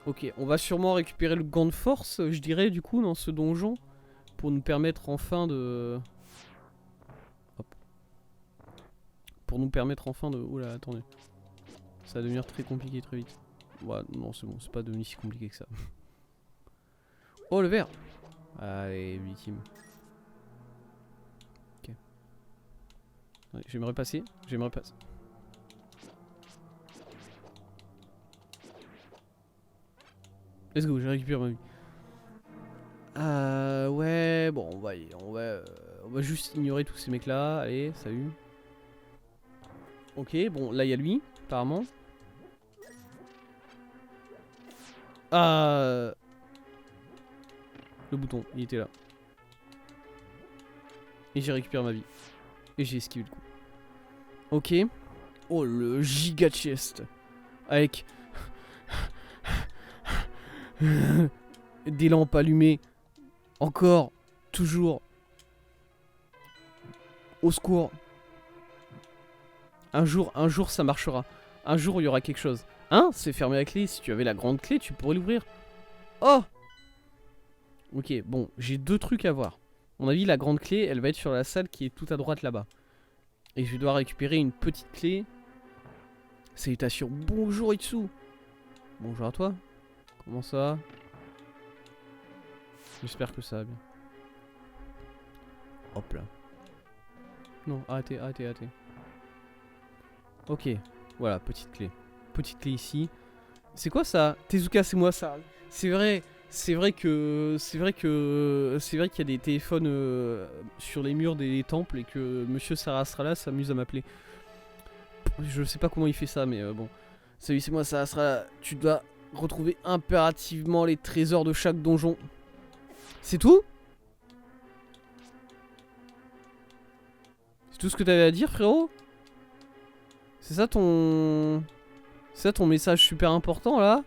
Ok, on va sûrement récupérer le gant de force, je dirais, du coup, dans ce donjon. Pour nous permettre enfin de... Hop. Pour nous permettre enfin de... Oula, attendez. Ça va devenir très compliqué très vite. Ouais, non, c'est bon, c'est pas devenu si compliqué que ça. Oh, le verre. Allez, victime. Ok. Ouais, j'aimerais passer. J'aimerais passer. Let's go, j'ai récupéré ma vie. Ouais, bon, on va juste ignorer tous ces mecs-là. Allez, salut. Ok, bon, là, il y a lui, apparemment. Ah, le bouton, il était là. Et j'ai récupéré ma vie. Et j'ai esquivé le coup. Ok. Oh, le giga chest. Avec des lampes allumées. Encore. Toujours. Au secours. Un jour ça marchera. Un jour il y aura quelque chose. Hein? C'est fermé à clé. Si tu avais la grande clé, tu pourrais l'ouvrir. Oh! Ok, bon, j'ai deux trucs à voir. À mon avis, la grande clé, elle va être sur la salle qui est tout à droite là-bas. Et je vais devoir récupérer une petite clé. Salutations. Bonjour Itsu. Bonjour à toi. Comment ça va? J'espère que ça va bien. Hop là. Non, arrêtez, arrêtez, arrêtez. Ok, voilà, petite clé. Petite clé ici. C'est quoi ça? Tezuka, c'est moi ça. C'est vrai, c'est vrai que. C'est vrai que. C'est vrai qu'il y a des téléphones sur les murs des temples et que Monsieur Sarasrala s'amuse à m'appeler. Je sais pas comment il fait ça, mais bon. Salut, c'est moi Sarasrala. Tu dois retrouver impérativement les trésors de chaque donjon. C'est tout? C'est tout ce que t'avais à dire, frérot? C'est ça ton. C'est ça ton message super important là?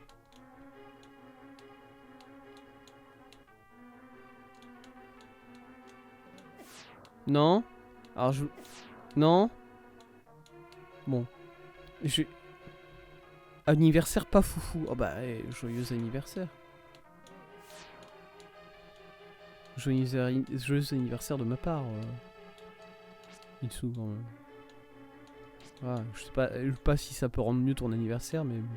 Non? Alors je. Non? Bon. Je... Anniversaire pas foufou. Oh bah, joyeux anniversaire. Joyeux anniversaire de ma part. Itsu, quand même. Ah, je sais pas si ça peut rendre mieux ton anniversaire, mais bon.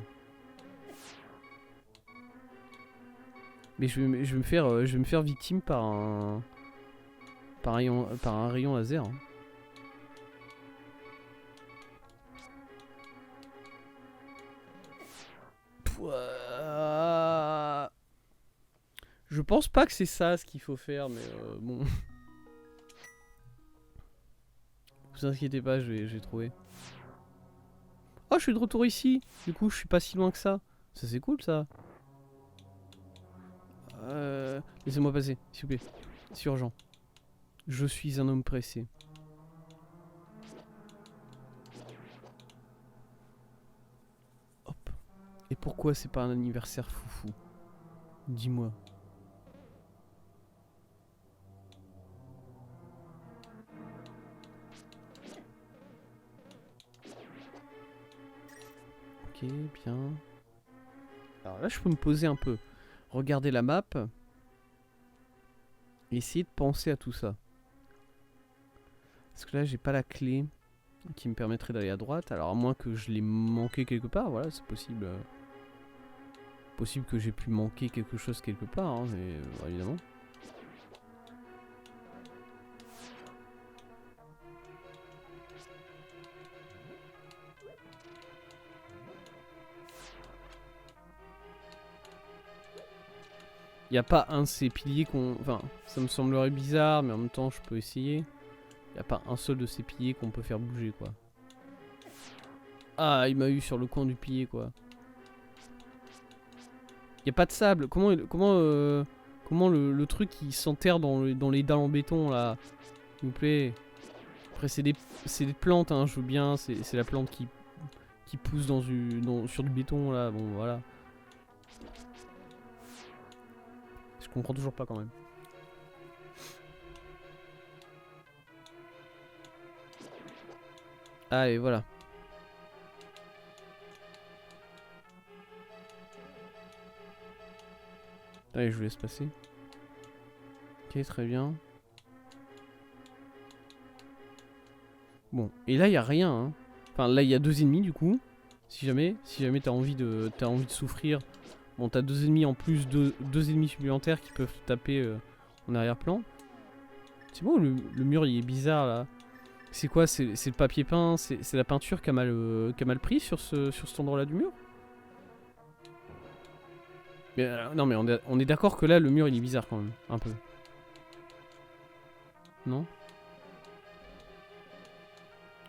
Mais je vais me faire, je vais me faire victime par un rayon laser. Hein. Pouah. Je pense pas que c'est ça ce qu'il faut faire, mais bon. Vous inquiétez pas, je vais trouver. Oh, je suis de retour ici. Du coup, je suis pas si loin que ça. Ça, c'est cool, ça. Laissez-moi passer, s'il vous plaît. C'est urgent. Je suis un homme pressé. Hop. Et pourquoi c'est pas un anniversaire foufou? Dis-moi. Ok, bien. Alors là, je peux me poser un peu. Regarder la map. Et essayer de penser à tout ça. Parce que là, j'ai pas la clé qui me permettrait d'aller à droite. Alors, à moins que je l'ai manqué quelque part. Voilà, c'est possible. Possible que j'ai pu manquer quelque chose quelque part. Hein, mais évidemment. Il n'y a pas un de ces piliers qu'on... Enfin, ça me semblerait bizarre, mais en même temps, je peux essayer. Il n'y a pas un seul de ces piliers qu'on peut faire bouger, quoi. Ah, il m'a eu sur le coin du pilier, quoi. Il n'y a pas de sable. Comment le truc qui s'enterre dans les dalles en béton, là? S'il vous plaît. Après, c'est des plantes, hein, je veux bien. C'est la plante qui pousse sur du béton, là. Bon, voilà. Je comprends toujours pas, quand même. Allez, voilà. Allez, je vous laisse passer. Ok, très bien. Bon, et là, il n'y a rien. Hein. Enfin, là, il y a 2 ennemis, du coup. Si jamais t'as envie de souffrir. Bon, t'as 2 ennemis en plus, deux ennemis supplémentaires qui peuvent te taper en arrière-plan. C'est bon, le mur, il est bizarre, là. C'est quoi? C'est le papier peint? C'est la peinture qui a mal pris sur cet endroit-là du mur? Mais, non, mais on est d'accord que là, le mur, il est bizarre, quand même. Un peu. Non?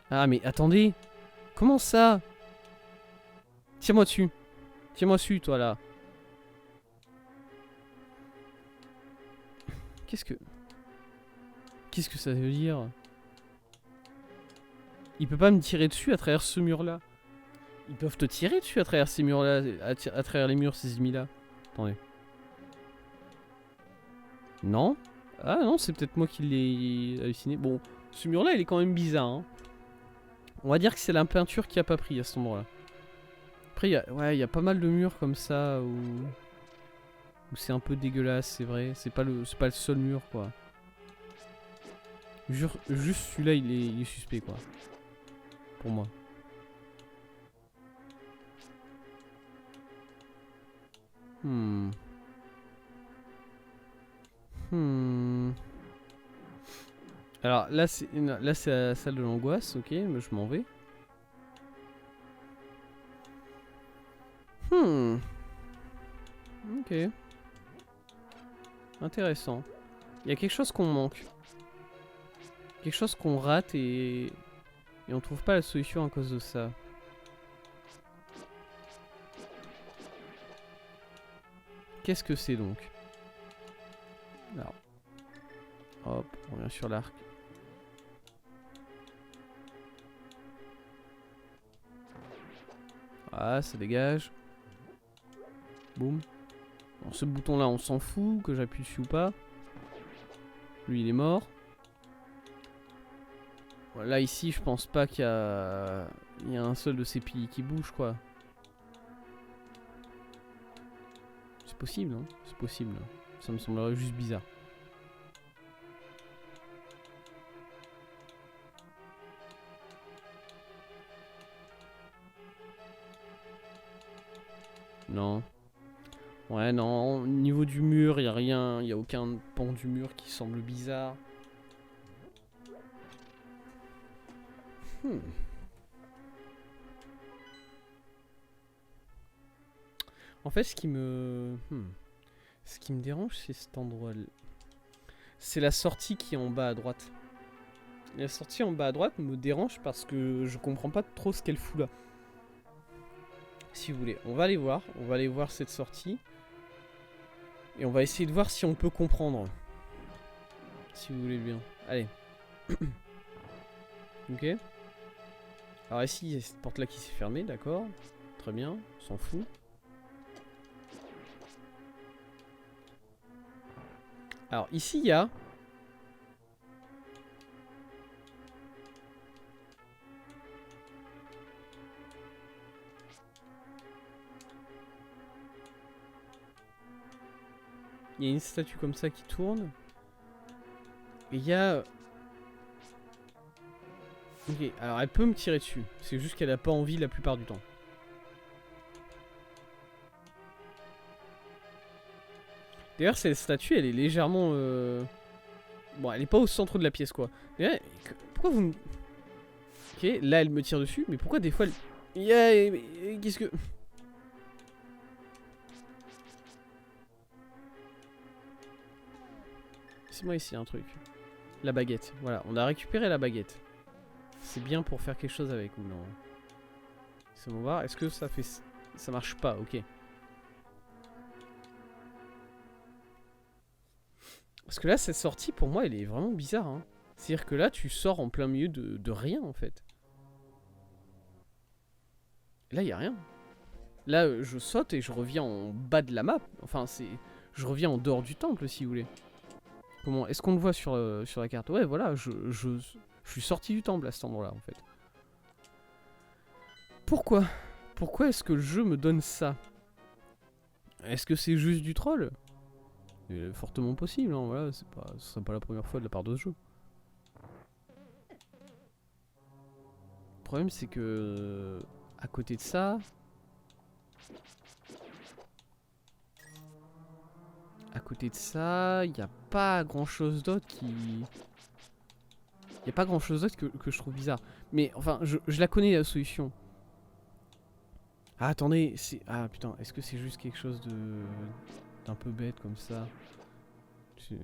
Ah, mais attendez! Comment ça? Tiens-moi dessus. Tiens-moi dessus, toi, là. Qu'est-ce que ça veut dire? Il peut pas me tirer dessus à travers ce mur-là. Ils peuvent te tirer dessus à travers ces murs-là, à travers les murs, ces ennemis-là. Attendez. Non? Ah non, c'est peut-être moi qui l'ai halluciné. Bon, ce mur-là, il est quand même bizarre. Hein. On va dire que c'est la peinture qui a pas pris à cet endroit-là. Après, il y a pas mal de murs comme ça où c'est un peu dégueulasse, c'est vrai. C'est pas le seul mur, quoi. Juste celui-là, il est suspect, quoi. Pour moi. Alors là, c'est la salle de l'angoisse, ok, mais je m'en vais. Ok. Intéressant. Il y a quelque chose qu'on manque. Quelque chose qu'on rate et on trouve pas la solution à cause de ça. Qu'est-ce que c'est donc? Alors. Hop, on revient sur l'arc. Ah, ça dégage. Boum. Bon, ce bouton là, on s'en fout, que j'appuie dessus ou pas. Lui, il est mort. Là, ici, je pense pas qu'il y a un seul de ces piliers qui bouge, quoi. C'est possible, hein. C'est possible. Ça me semblerait juste bizarre. Non. Ouais, non. Au niveau du mur, il n'y a rien. Il n'y a aucun pan du mur qui semble bizarre. En fait, ce qui me dérange, c'est cet endroit-là. C'est la sortie qui est en bas à droite. La sortie en bas à droite me dérange parce que je comprends pas trop ce qu'elle fout là. Si vous voulez, on va aller voir. On va aller voir cette sortie. Et on va essayer de voir si on peut comprendre. Si vous voulez bien. Allez. Ok. Alors ici, il y a cette porte là qui s'est fermée, d'accord. Très bien, on s'en fout. Alors ici, il y a... Il y a une statue comme ça qui tourne. Et il y a... Ok, alors elle peut me tirer dessus. C'est juste qu'elle a pas envie la plupart du temps. D'ailleurs, cette statue, elle est légèrement... Bon, elle est pas au centre de la pièce, quoi. Mais, pourquoi vous me... Ok, là, elle me tire dessus. Mais pourquoi des fois, elle... Yeah, qu'est-ce que... C'est moi ici, un truc. La baguette. Voilà, on a récupéré la baguette. C'est bien pour faire quelque chose avec ou non? C'est bon, voir. Est-ce que ça fait... Ça marche pas, ok. Parce que là, cette sortie, pour moi, elle est vraiment bizarre. Hein. C'est-à-dire que là, tu sors en plein milieu de rien, en fait. Là, il n'y a rien. Là, je saute et je reviens en bas de la map. Enfin, c'est... Je reviens en dehors du temple, si vous voulez. Comment... Est-ce qu'on le voit sur la carte? Ouais, voilà, je suis sorti du temple à cet endroit-là, en fait. Pourquoi? Pourquoi est-ce que le jeu me donne ça? Est-ce que c'est juste du troll? C'est fortement possible, hein, voilà, ce serait pas la première fois de la part de ce jeu. Le problème c'est que à côté de ça, il n'y a pas grand chose d'autre qui... Il n'y a pas grand chose d'autre que je trouve bizarre. Mais enfin, je la connais la solution. Ah attendez, c'est... Ah putain, est-ce que c'est juste quelque chose d'un peu bête comme ça? Je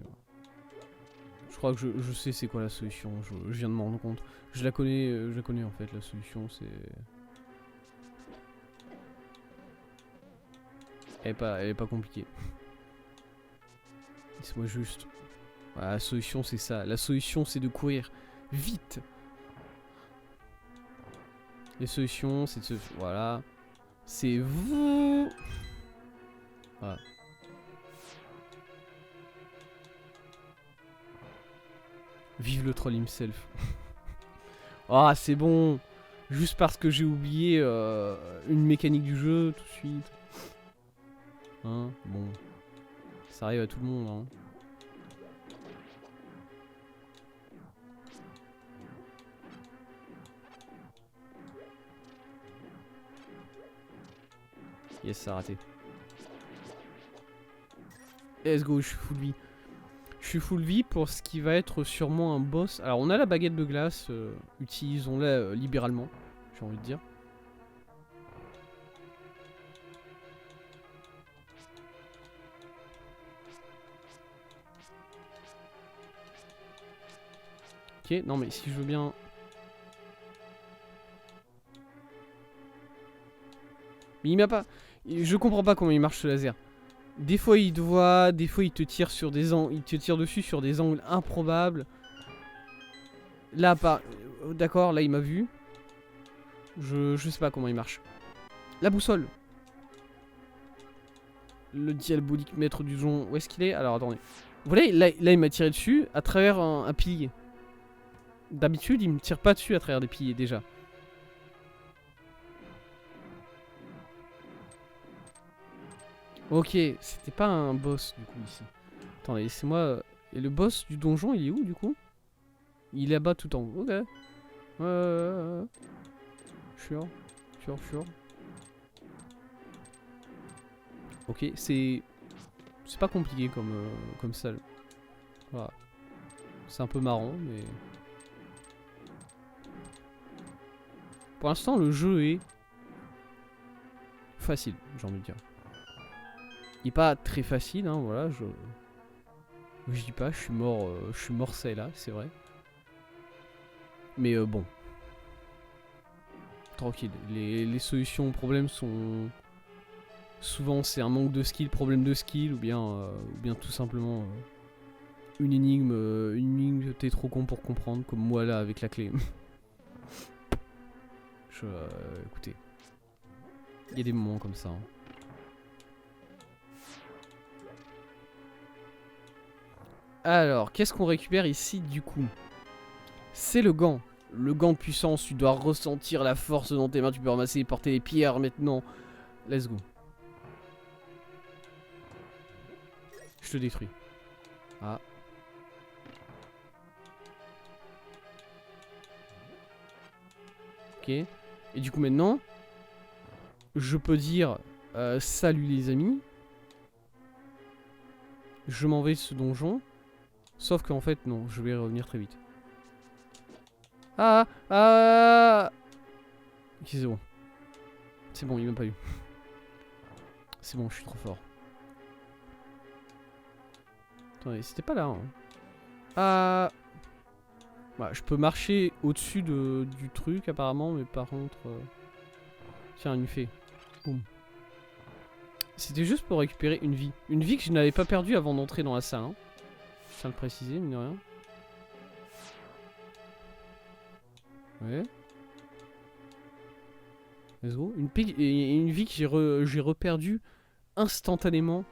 crois que je sais c'est quoi la solution, je viens de m'en rendre compte. Je la connais en fait, la solution c'est... Elle est pas compliquée. Laisse-moi juste... Voilà, la solution c'est ça, la solution c'est de courir vite. Les solutions c'est de se... Voilà. C'est vous. Voilà. Vive le troll himself. Ah c'est bon. Juste parce que j'ai oublié une mécanique du jeu tout de suite. Hein, bon. Ça arrive à tout le monde hein. Yes, ça a raté. Let's go, je suis full vie. Je suis full vie pour ce qui va être sûrement un boss. Alors on a la baguette de glace, utilisons-la libéralement, j'ai envie de dire. Ok, non mais si je veux bien... Mais il m'a pas... Je comprends pas comment il marche ce laser. Des fois il te voit, des fois il te tire sur des angles, il te tire dessus sur des angles improbables. Là pas, d'accord, là il m'a vu. Je sais pas comment il marche. La boussole. Le diabolique maître du donjon, où est-ce qu'il est? Alors attendez. Vous voyez, là il m'a tiré dessus à travers un pilier. D'habitude il me tire pas dessus à travers des piliers déjà. Ok, c'était pas un boss du coup ici. Attendez, laissez-moi... Et le boss du donjon, il est où du coup? Il est là-bas tout en haut. Ok. Sûr. Ok, c'est pas compliqué comme salle. Voilà. C'est un peu marrant, mais... Pour l'instant, le jeu est... facile, j'ai envie de dire. Il est pas très facile, hein, voilà, je dis pas, je suis mort celle-là, c'est vrai. Mais bon. Tranquille, les solutions aux problèmes sont... Souvent c'est un manque de skill, problème de skill, ou bien tout simplement une énigme t'es trop con pour comprendre, comme moi là avec la clé. Écoutez, il y a des moments comme ça. Hein. Alors, qu'est-ce qu'on récupère ici du coup? C'est le gant. Le gant de puissance, tu dois ressentir la force dans tes mains, tu peux ramasser et porter les pierres maintenant. Let's go. Je te détruis. Ah. Ok. Et du coup maintenant, je peux dire salut les amis. Je m'en vais de ce donjon. Sauf qu'en fait non, je vais revenir très vite. Ah. Ok, c'est bon. C'est bon, il m'a pas eu. C'est bon, je suis trop fort. Attendez, c'était pas là. Hein. Ah. Bah, je peux marcher au-dessus du truc apparemment, mais par contre... Tiens, une fée. Boum. C'était juste pour récupérer une vie. Une vie que je n'avais pas perdue avant d'entrer dans la salle. Hein. Je tiens à le préciser, mine de rien. Ouais. Let's go. Une vie que j'ai reperdue instantanément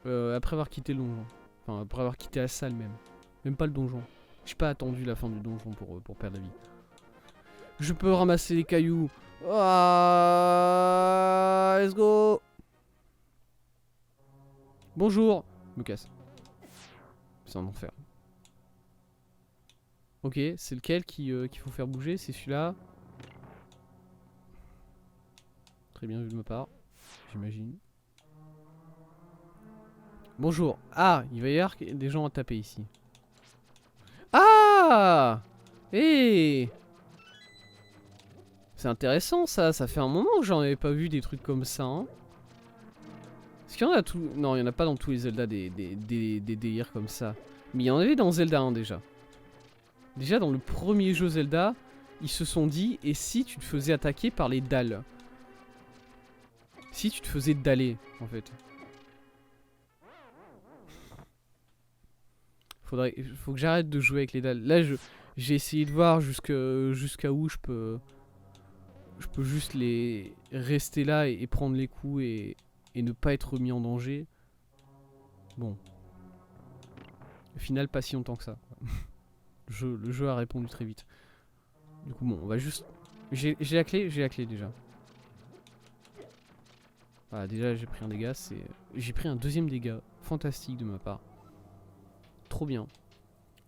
après avoir quitté le donjon. Enfin, après avoir quitté la salle même. Même pas le donjon. J'ai pas attendu la fin du donjon pour perdre la vie. Je peux ramasser les cailloux. Ah, let's go. Bonjour. me casse. C'est un enfer. Ok, c'est lequel qu'il faut faire bouger? C'est celui-là. Très bien vu de ma part, j'imagine. Bonjour. Ah, il va y avoir des gens à taper ici. Ah! Eh! C'est intéressant ça, ça fait un moment que j'en avais pas vu des trucs comme ça. Hein. Est-ce qu'il y en a tout... Non, il y en a pas dans tous les Zelda des délires comme ça. Mais il y en avait dans Zelda 1 déjà. Déjà dans le premier jeu Zelda, ils se sont dit, et si tu te faisais attaquer par les dalles? Si tu te faisais daller, en fait. Faut que j'arrête de jouer avec les dalles. Là, j'ai essayé de voir jusqu'à où je peux juste les rester là et prendre les coups et ne pas être mis en danger. Bon. Au final, pas si longtemps que ça. Le jeu a répondu très vite. Du coup, bon, on va juste... J'ai la clé déjà. Voilà, déjà j'ai pris un dégât, j'ai pris un deuxième dégât. Fantastique de ma part. Trop bien.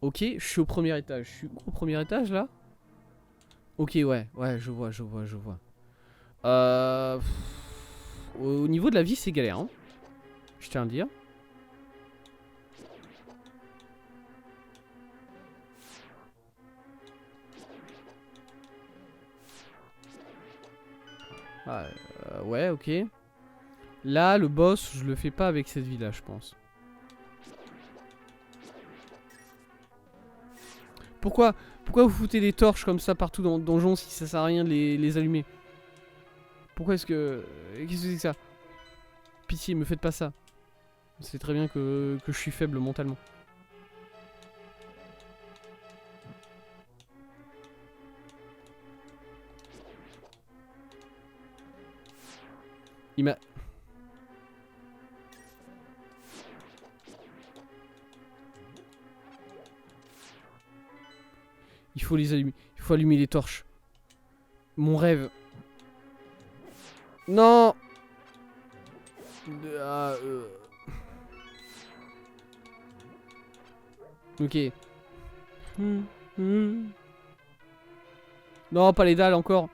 Ok, je suis au premier étage. Je suis au premier étage là? Ok, ouais, je vois. Au niveau de la vie, c'est galère, hein. Je tiens à le dire. Ah, ouais, ok. Là, le boss, je le fais pas avec cette vie là, je pense. Pourquoi vous foutez des torches comme ça partout dans le donjon si ça sert à rien de les allumer? Pourquoi est-ce que... Qu'est-ce que c'est que ça? Pitié, me faites pas ça. C'est très bien que je suis faible mentalement. Il m'a... Il faut les allumer. Il faut allumer les torches. Mon rêve. Non. Ok. Non, pas les dalles encore.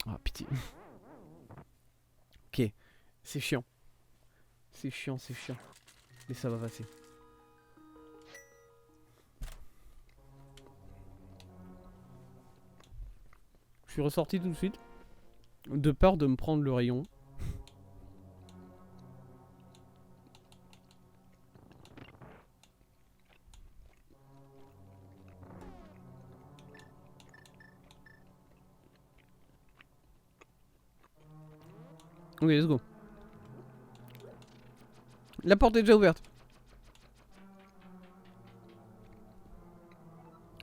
Ah, pitié. Ok. C'est chiant. C'est chiant. Mais ça va passer. Je suis ressorti tout de suite. De peur de me prendre le rayon. Ok, let's go. La porte est déjà ouverte.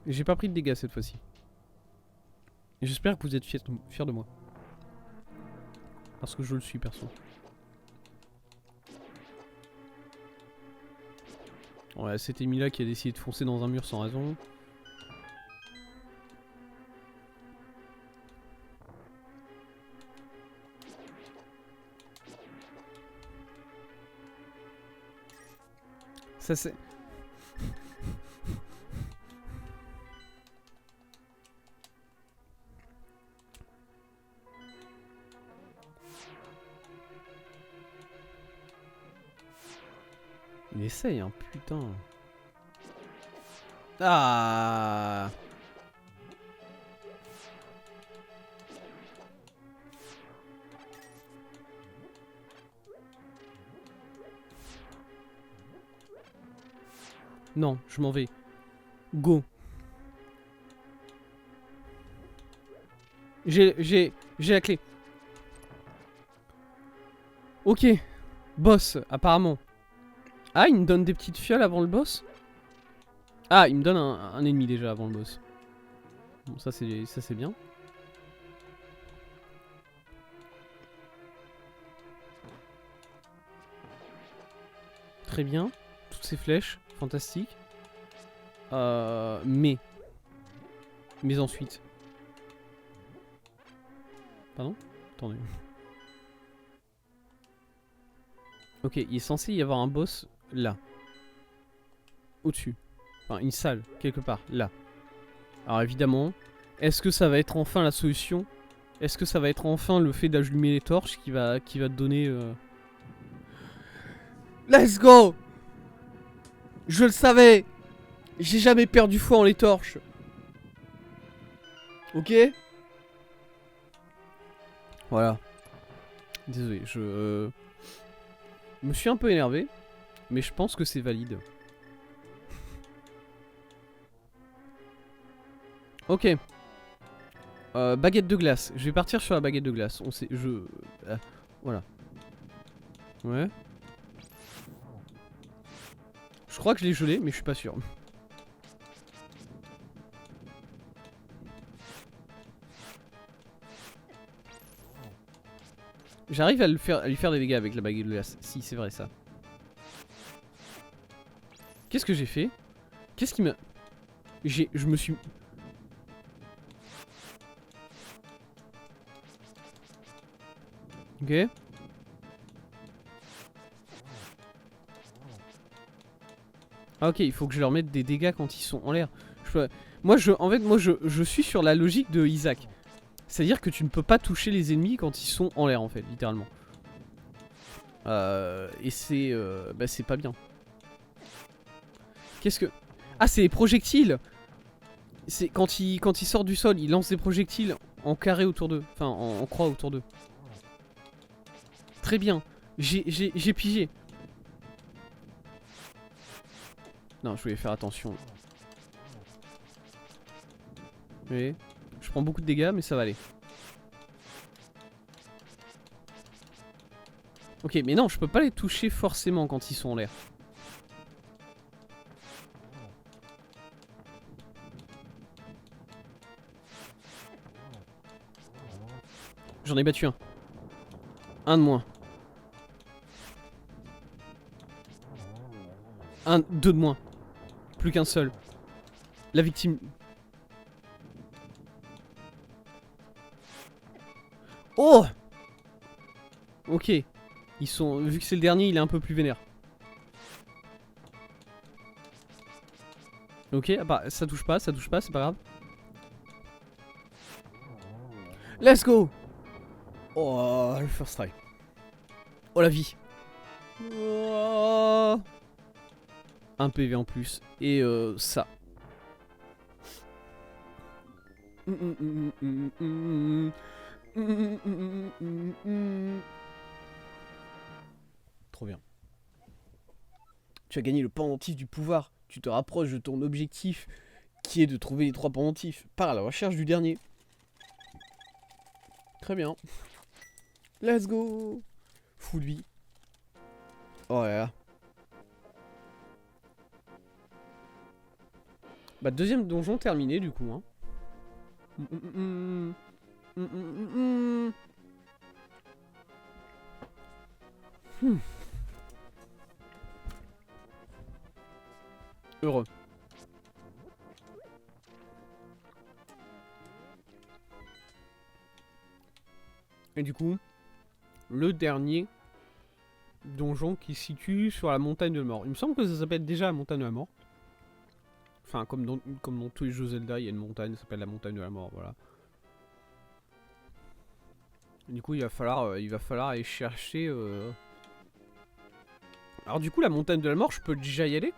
J'ai pas pris de dégâts cette fois-ci. J'espère que vous êtes fiers de moi. Parce que je le suis, perso. Ouais, c'était Mila qui a décidé de foncer dans un mur sans raison. Ça c'est... Il essaye, hein, putain. Ah. Non, je m'en vais. Go. J'ai la clé. Ok. Boss, apparemment. Ah, il me donne des petites fioles avant le boss? Ah, il me donne un ennemi déjà avant le boss. Bon, ça c'est bien. Très bien. Toutes ces flèches, fantastique. Mais ensuite. Pardon? Attendez. Ok, il est censé y avoir un boss là. Au-dessus. Enfin, une salle, quelque part, là. Alors évidemment, est-ce que ça va être enfin la solution? Est-ce que ça va être enfin le fait d'allumer les torches qui va te donner... Let's go! Je le savais! J'ai jamais perdu foi en les torches. Ok? Voilà. Désolé, je me suis un peu énervé, mais je pense que c'est valide. Ok. Baguette de glace. Je vais partir sur la baguette de glace. On sait... voilà. Ouais. Je crois que je l'ai gelé, mais je suis pas sûr. J'arrive à lui faire des dégâts avec la baguette de glace. Si, c'est vrai ça. Qu'est-ce que j'ai fait? Qu'est-ce qui m'a... Je me suis... Ok. Ah ok, il faut que je leur mette des dégâts quand ils sont en l'air. En fait, moi je suis sur la logique de Isaac. C'est-à-dire que tu ne peux pas toucher les ennemis quand ils sont en l'air en fait, littéralement. Et c'est... bah c'est pas bien. Qu'est-ce que... Ah c'est les projectiles. C'est quand ils sortent du sol, ils lancent des projectiles en carré autour d'eux. Enfin en croix autour d'eux. Très bien. J'ai pigé. Non, je voulais faire attention. Oui. Je prends beaucoup de dégâts, mais ça va aller. Ok, mais non, je peux pas les toucher forcément quand ils sont en l'air. J'en ai battu un. Un de moins. Deux de moins. Plus qu'un seul. La victime... Oh! Ok. Ils sont... Vu que c'est le dernier, il est un peu plus vénère. Ok, ah bah ça touche pas, c'est pas grave. Let's go! Oh, le first try. Oh, la vie. Oh. Un PV en plus. Et ça. Trop bien. Tu as gagné le pendentif du pouvoir. Tu te rapproches de ton objectif qui est de trouver les 3 pendentifs. Pars à la recherche du dernier. Très bien. Let's go. Fou de vie. Oh là là. Bah deuxième donjon terminé du coup hein. Heureux. Et du coup, le dernier donjon qui se situe sur la montagne de la mort. Il me semble que ça s'appelle déjà la montagne de la mort. Enfin, comme dans tous les jeux Zelda, il y a une montagne, ça s'appelle la montagne de la mort, voilà. Et du coup, il va falloir aller chercher... Alors du coup, la montagne de la mort, je peux déjà y aller.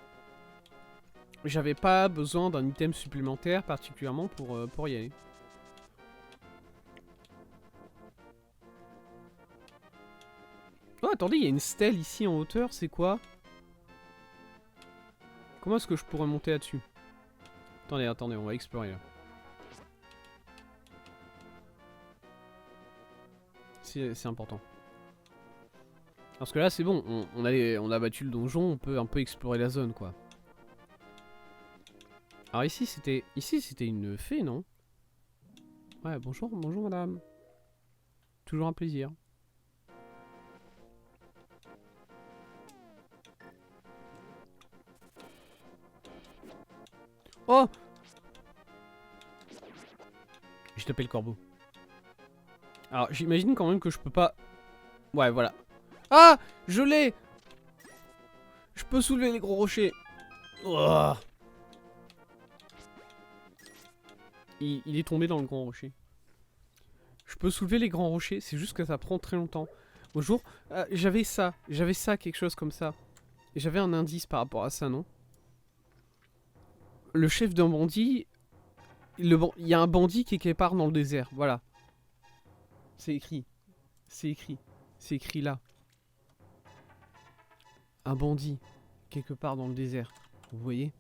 J'avais pas besoin d'un item supplémentaire particulièrement pour y aller. Oh, attendez, il y a une stèle ici en hauteur, c'est quoi? Comment est-ce que je pourrais monter là-dessus? Attendez, on va explorer là. C'est important. Parce que là, c'est bon, on a battu le donjon, on peut un peu explorer la zone, quoi. Alors ici, c'était une fée, non? Ouais, bonjour madame. Toujours un plaisir. Oh! J'ai tapé le corbeau. Alors, j'imagine quand même que je peux pas... Ouais, voilà. Ah, je l'ai. Je peux soulever les gros rochers. Oh. Il est tombé dans le grand rocher. Je peux soulever les grands rochers, c'est juste que ça prend très longtemps. Bonjour, j'avais ça, quelque chose comme ça. Et j'avais un indice par rapport à ça, non? Le chef d'un bandit... Il y a un bandit qui est quelque part dans le désert, voilà. C'est écrit. C'est écrit. C'est écrit là. Un bandit, quelque part dans le désert. Vous voyez?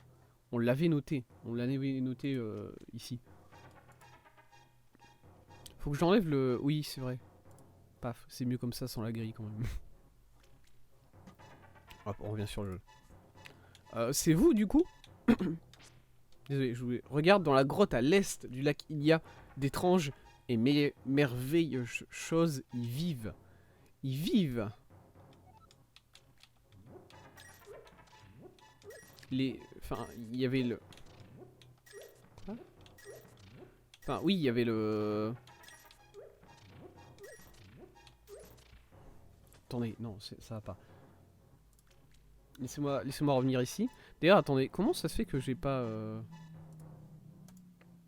On l'avait noté. On l'avait noté ici. Faut que j'enlève le... Oui, c'est vrai. Paf, c'est mieux comme ça sans la grille quand même. Hop, on revient sur le jeu. C'est vous du coup? Désolé, je voulais... Regarde, dans la grotte à l'est du lac, il y a d'étranges et merveilleuses choses. Ils vivent. Ils vivent. Enfin, il y avait le... Quoi? Enfin, oui, il y avait le... Attendez, non, ça va pas. Laissez-moi revenir ici. D'ailleurs, attendez, comment ça se fait que j'ai pas...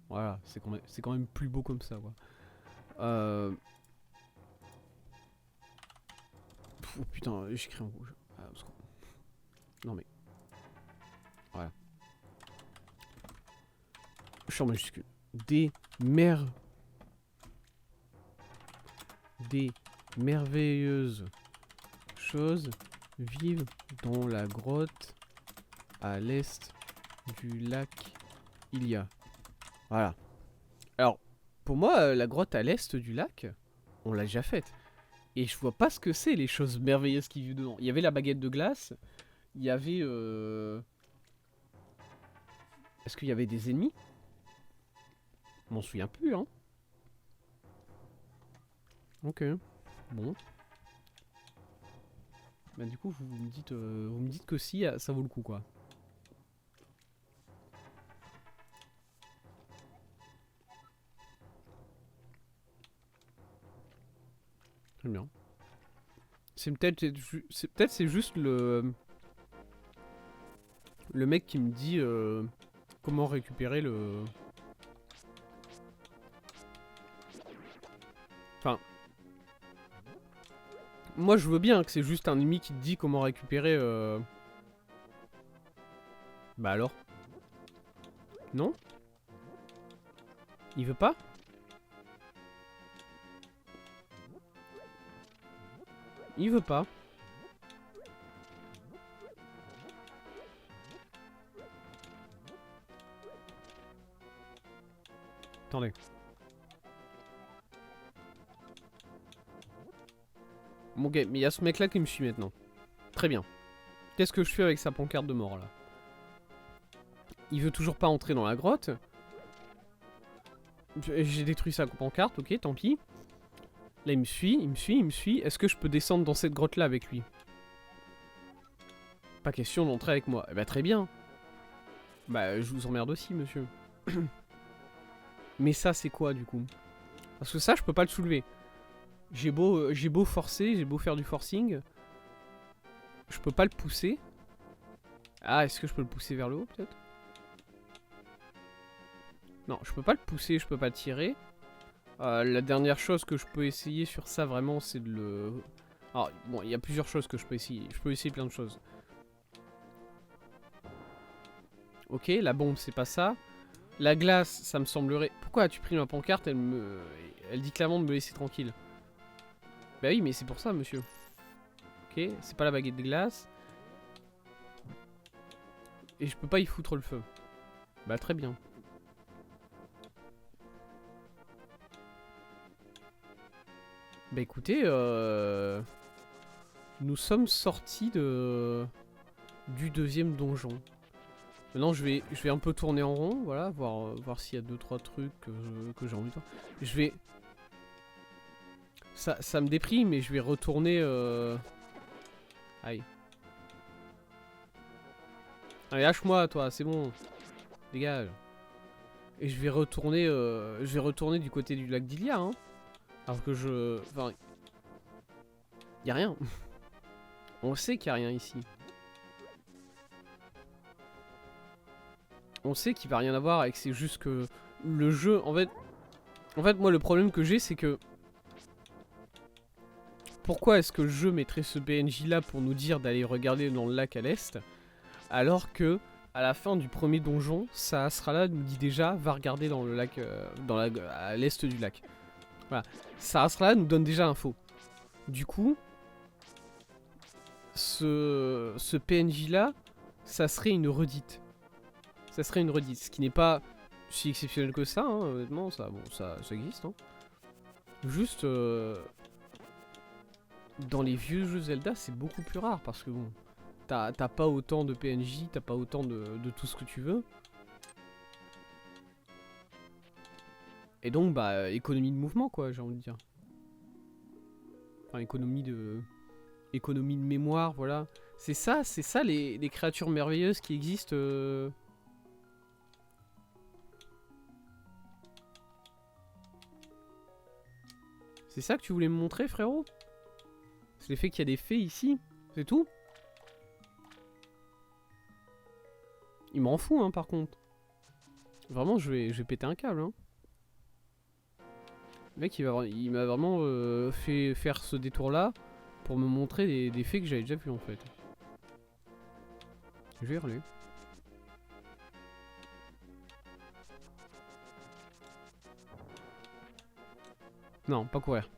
Voilà, c'est quand même plus beau comme ça, quoi. Oh putain, j'écris en rouge. Ah, non mais... Voilà. Je suis en majuscule. Des merveilleuses choses vivent dans la grotte à l'est du lac Ilia. Voilà. Alors, pour moi, la grotte à l'est du lac, on l'a déjà faite. Et je vois pas ce que c'est, les choses merveilleuses qui vivent dedans. Il y avait la baguette de glace. Il y avait... Est-ce qu'il y avait des ennemis? Je m'en souviens plus, hein. Ok. Bon. Bah du coup, vous me dites que si, ça vaut le coup, quoi. Très bien. C'est juste le mec qui me dit comment récupérer le... Enfin... Moi je veux bien que c'est juste un ennemi qui te dit comment récupérer Bah alors? Non? Il veut pas? Il veut pas. Attendez. Bon ok, mais il y a ce mec là qui me suit maintenant. Très bien. Qu'est-ce que je fais avec sa pancarte de mort là? Il veut toujours pas entrer dans la grotte. J'ai détruit sa pancarte, ok, tant pis. Là il me suit, il me suit, il me suit. Est-ce que je peux descendre dans cette grotte là avec lui? Pas question d'entrer avec moi. Eh bah très bien. Bah je vous emmerde aussi monsieur. Mais ça c'est quoi du coup? Parce que ça je peux pas le soulever. J'ai beau forcer, j'ai beau faire du forcing. Je peux pas le pousser. Ah, est-ce que je peux le pousser vers le haut peut-être? Non, je peux pas le pousser, je peux pas tirer. La dernière chose que je peux essayer sur ça vraiment c'est de le... Alors bon, il y a plusieurs choses que je peux essayer. Je peux essayer plein de choses. Ok, la bombe c'est pas ça. La glace, ça me semblerait... Pourquoi as-tu pris ma pancarte? Elle dit clairement de me laisser tranquille. Bah oui, mais c'est pour ça, monsieur. Ok, c'est pas la baguette de glace. Et je peux pas y foutre le feu. Bah très bien. Bah écoutez, nous sommes sortis du deuxième donjon. Maintenant je vais un peu tourner en rond, voilà, voir s'il y a 2-3 trucs que j'ai envie de voir. Je vais... Ça me déprime, mais je vais retourner... Aïe. Allez, lâche-moi toi, c'est bon. Dégage. Et je vais retourner du côté du lac d'Ilia, hein. Alors que je... Enfin... Y a rien. On sait qu'il y a rien ici. On sait qu'il va rien avoir et que c'est juste que... Le jeu, en fait... moi, le problème que j'ai, c'est que... Pourquoi est-ce que le jeu mettrait ce PNJ là pour nous dire d'aller regarder dans le lac à l'est, alors que à la fin du premier donjon, ça sera là nous dit déjà va regarder dans le lac, à l'est du lac. Voilà, ça sera là nous donne déjà info. Du coup, ce PNJ là, ça serait une redite. Ça serait une redite, ce qui n'est pas si exceptionnel que ça, hein, honnêtement, ça, bon, ça existe. Hein. Juste. Dans les vieux jeux Zelda, c'est beaucoup plus rare parce que bon, t'as pas autant de PNJ, t'as pas autant de tout ce que tu veux. Et donc, bah, économie de mouvement, quoi, j'ai envie de dire. Enfin, économie de mémoire, voilà. C'est ça les créatures merveilleuses qui existent. C'est ça que tu voulais me montrer, frérot? C'est le fait qu'il y a des fées ici, c'est tout? Il m'en fout, hein, par contre. Vraiment, je vais péter un câble, hein. Le mec, il m'a vraiment fait faire ce détour-là pour me montrer des faits que j'avais déjà vus, en fait. Je vais hurler. Non, pas courir.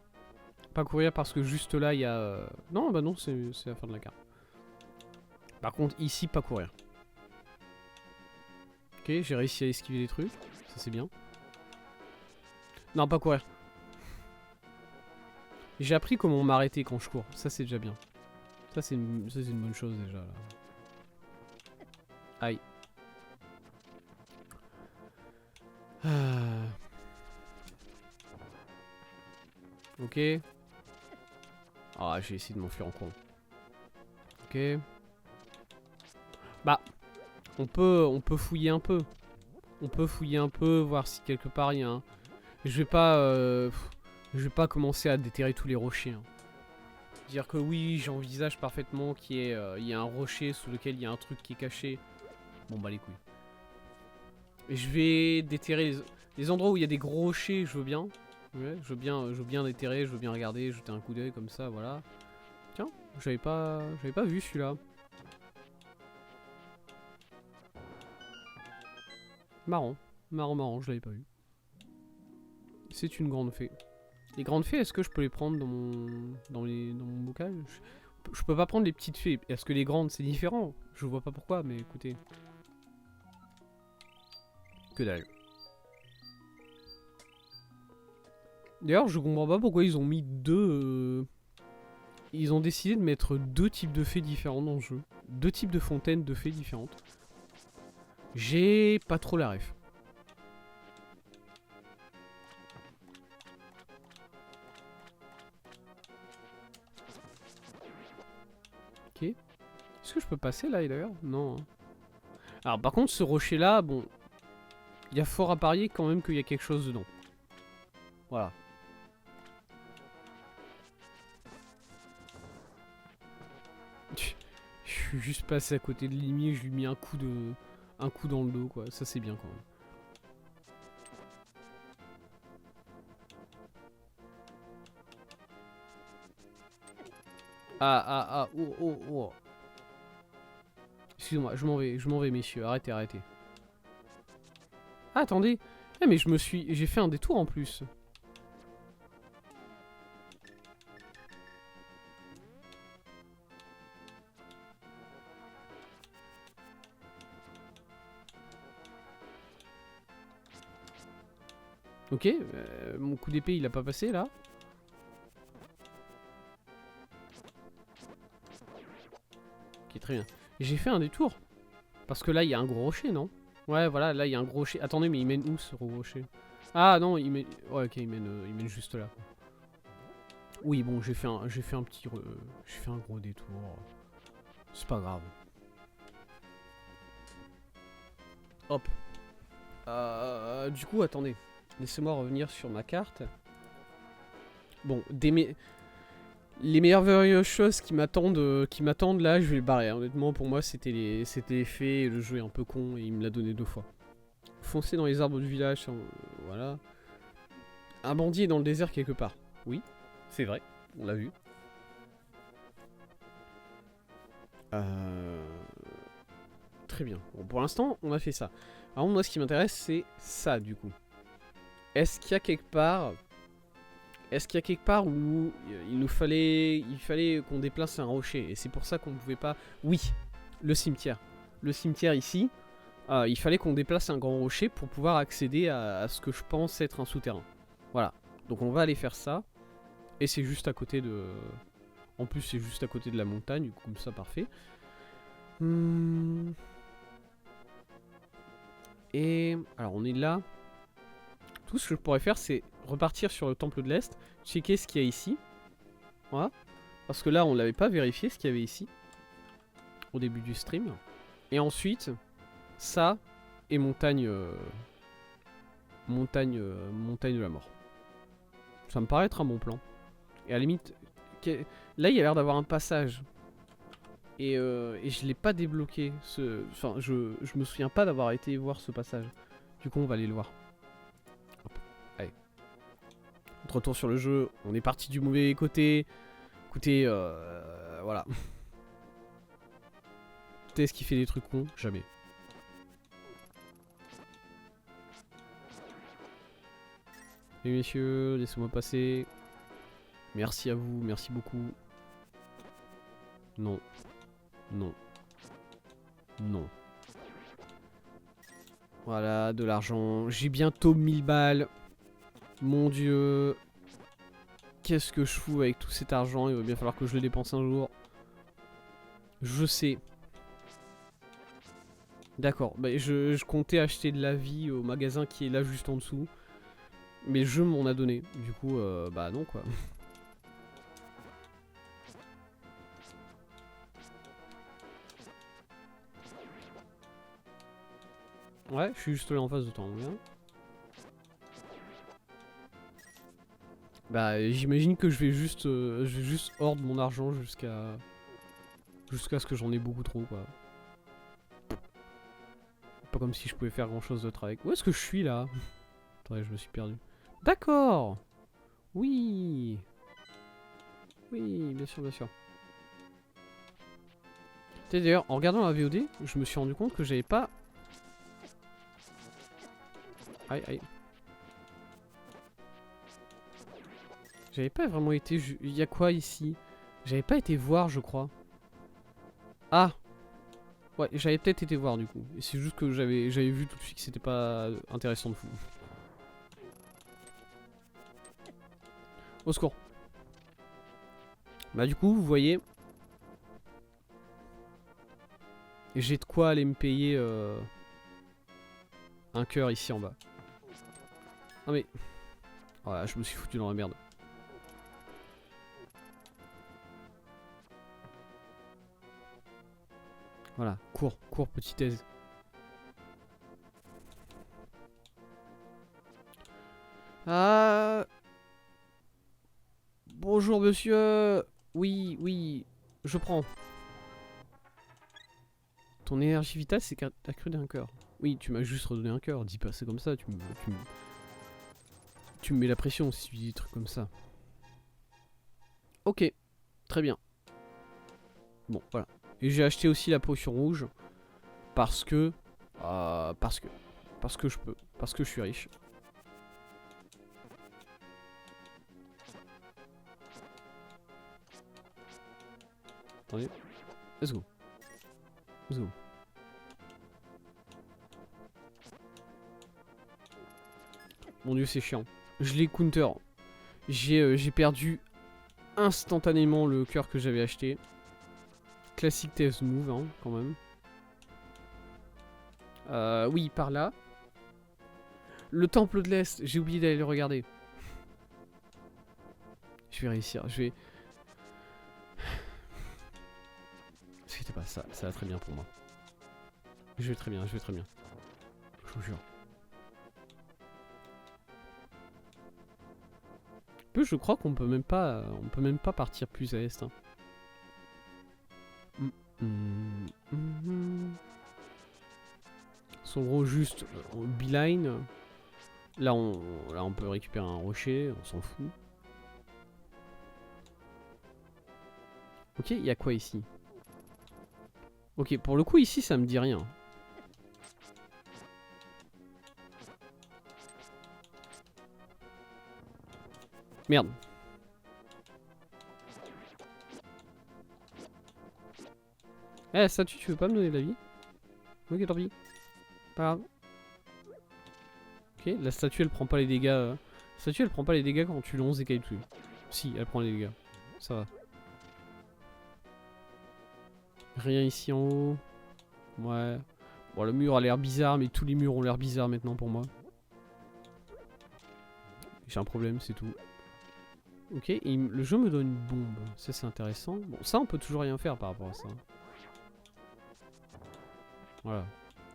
Pas courir parce que juste là, il y a... Non, bah non, c'est la fin de la carte. Par contre, ici, pas courir. Ok, j'ai réussi à esquiver des trucs. Ça, c'est bien. Non, pas courir. J'ai appris comment m'arrêter quand je cours. Ça, c'est déjà bien. Ça, c'est une bonne chose, déjà. Là. Aïe. Ah. Ok. Ah, j'ai essayé de m'enfuir en courant. Ok. Bah, on peut fouiller un peu. On peut fouiller un peu, voir si quelque part il y a un... Je vais pas commencer à déterrer tous les rochers. Hein. Dire que oui, j'envisage parfaitement qu'il y ait un rocher sous lequel il y a un truc qui est caché. Bon bah les couilles. Et je vais déterrer les endroits où il y a des gros rochers, je veux bien. Ouais, je veux bien déterrer, je veux bien regarder, jeter un coup d'œil comme ça, voilà. Tiens, j'avais pas vu celui-là. Marrant, marrant, je l'avais pas vu. C'est une grande fée. Les grandes fées, est-ce que je peux les prendre dans mon bocal? Je peux pas prendre les petites fées. Est-ce que les grandes, c'est différent? Je vois pas pourquoi, mais écoutez. Que dalle. D'ailleurs, je comprends pas pourquoi ils ont mis deux... Ils ont décidé de mettre deux types de fées différents dans le jeu. Deux types de fontaines de fées différentes. J'ai pas trop la ref. Ok. Est-ce que je peux passer là d'ailleurs? Non. Hein. Alors par contre, ce rocher là, bon... Il y a fort à parier quand même qu'il y a quelque chose dedans. Voilà. Je suis juste passé à côté de Limier, je lui ai mis un coup dans le dos quoi. Ça c'est bien quand même. Ah, oh. Excusez-moi, je m'en vais messieurs, arrêtez. Ah attendez, mais j'ai fait un détour en plus. Ok, mon coup d'épée il a pas passé là. Ok, très bien. J'ai fait un détour. Parce que là il y a un gros rocher, non? Ouais, voilà, là il y a un gros rocher. Attendez, mais il mène où ce gros rocher? Ah non, il mène... Ouais, ok, il mène juste là. Quoi. Oui, bon, j'ai fait un petit... J'ai fait un gros détour. C'est pas grave. Hop. Du coup, attendez. Laissez-moi revenir sur ma carte. Bon, les meilleures choses qui m'attendent là, je vais le barrer. Hein. Honnêtement, pour moi, c'était les faits, et le jeu est un peu con, et il me l'a donné 2 fois. Foncer dans les arbres du village, voilà. Un bandit est dans le désert quelque part. Oui, c'est vrai, on l'a vu. Très bien. Bon, pour l'instant, on a fait ça. Alors moi, ce qui m'intéresse, c'est ça, du coup. Est-ce qu'il y a quelque part où il fallait qu'on déplace un rocher, et c'est pour ça qu'on ne pouvait pas... Oui, le cimetière. Le cimetière ici, il fallait qu'on déplace un grand rocher pour pouvoir accéder à ce que je pense être un souterrain. Voilà. Donc on va aller faire ça. Et c'est juste à côté de... En plus, c'est juste à côté de la montagne, comme ça, parfait. Et... Alors, on est là. Tout ce que je pourrais faire, c'est repartir sur le temple de l'Est, checker ce qu'il y a ici. Voilà. Parce que là, on l'avait pas vérifié, ce qu'il y avait ici. Au début du stream. Et ensuite, ça et montagne... montagne de la mort. Ça me paraît être un bon plan. Et à la limite... Là, il y a l'air d'avoir un passage. Et je l'ai pas débloqué. Enfin, je me souviens pas d'avoir été voir ce passage. Du coup, on va aller le voir. Hop. Allez. Notre retour sur le jeu. On est parti du mauvais côté. Écoutez, voilà. Est-ce qu'il fait des trucs cons? Jamais. Et messieurs, laissez-moi passer. Merci à vous, merci beaucoup. Non. Non. Non. Voilà, de l'argent. J'ai bientôt 1000 balles. Mon dieu. Qu'est-ce que je fous avec tout cet argent? Il va bien falloir que je le dépense un jour. Je sais. D'accord, bah, je comptais acheter de la vie au magasin qui est là juste en dessous. Mais le jeu m'en a donné. Du coup, bah non quoi. Ouais, je suis juste là en face de toi, on vient. Bah j'imagine que je vais juste horde mon argent jusqu'à ce que j'en ai beaucoup trop quoi. Pas comme si je pouvais faire grand chose d'autre avec. Où est-ce que je suis là? Attendez, je me suis perdu. D'accord. Oui. Oui, bien sûr, bien sûr. D'ailleurs, en regardant la VOD, je me suis rendu compte que j'avais pas... Aïe, aïe. J'avais pas vraiment été... Il y a quoi ici? J'avais pas été voir, je crois. Ah! Ouais, j'avais peut-être été voir du coup. Et c'est juste que j'avais vu tout de suite que c'était pas intéressant de fou. Au secours. Bah du coup, vous voyez... J'ai de quoi aller me payer un cœur ici en bas. Ah mais... Voilà, je me suis foutu dans la merde. Voilà, cours, petite aise. Ah... Bonjour monsieur. Oui, oui, je prends. Ton énergie vitale c'est accru d'un cœur. Oui, tu m'as juste redonné un cœur, dis pas c'est comme ça, tu me mets la pression si tu dis des trucs comme ça. Ok, très bien. Bon, voilà. Et j'ai acheté aussi la potion rouge parce que je peux, parce que je suis riche. Attendez, let's go. Let's go. Mon dieu, c'est chiant. Je l'ai counter. J'ai perdu instantanément le cœur que j'avais acheté. Classique TS move, hein, quand même. Oui, par là. Le temple de l'Est, j'ai oublié d'aller le regarder. Je vais réussir, je vais... C'était pas ça, ça va très bien pour moi. Je vais très bien, je vais très bien. Je vous jure. Je crois qu'on peut même pas, partir plus à l'est. Hein. En gros, juste beeline. Là, on peut récupérer un rocher, on s'en fout. Ok, il y a quoi ici? Ok, pour le coup, ici, ça me dit rien. Merde. Eh, statue, tu veux pas me donner de la vie? Ok, tant pis. Pas grave. Ok, la statue, elle prend pas les dégâts. La statue, elle prend pas les dégâts quand tu lances des cailloux dessus. Si, elle prend les dégâts. Ça va. Rien ici en haut. Ouais. Bon, le mur a l'air bizarre, mais tous les murs ont l'air bizarres maintenant pour moi. J'ai un problème, c'est tout. Ok, et le jeu me donne une bombe. Ça, c'est intéressant. Bon, ça, on peut toujours rien faire par rapport à ça. Voilà.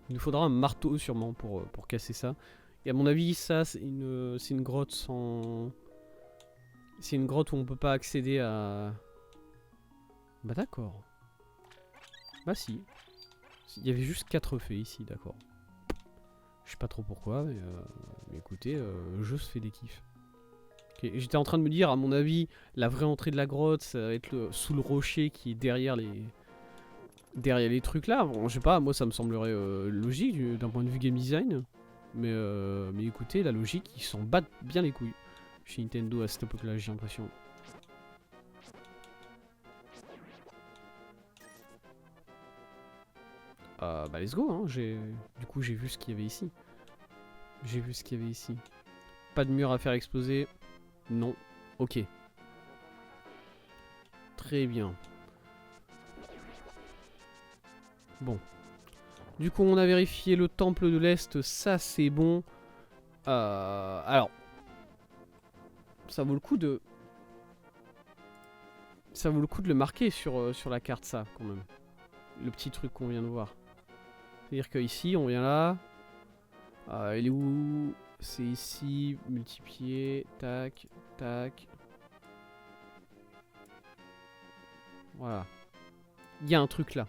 Il nous faudra un marteau, sûrement, pour casser ça. Et à mon avis, ça, c'est une grotte sans... C'est une grotte où on peut pas accéder à... Bah d'accord. Bah si. Il y avait juste 4 fées ici, d'accord. Je sais pas trop pourquoi, mais écoutez, le jeu se fait des kiffs. Okay. J'étais en train de me dire, à mon avis, la vraie entrée de la grotte, ça va être sous le rocher qui est derrière les trucs là. Bon, je sais pas, moi ça me semblerait logique d'un point de vue game design. Mais écoutez, la logique, ils s'en battent bien les couilles. Chez Nintendo à cette époque-là, j'ai l'impression. Bah let's go, hein. Du coup j'ai vu ce qu'il y avait ici. Pas de mur à faire exploser. Non. Ok. Très bien. Bon. Du coup on a vérifié le temple de l'Est, ça c'est bon. Alors. Ça vaut le coup de... Ça vaut le coup de le marquer sur la carte, ça, quand même. Le petit truc qu'on vient de voir. C'est-à-dire qu'ici, on vient là. Il est où? C'est ici, multiplié, tac, tac. Voilà. Il y a un truc là.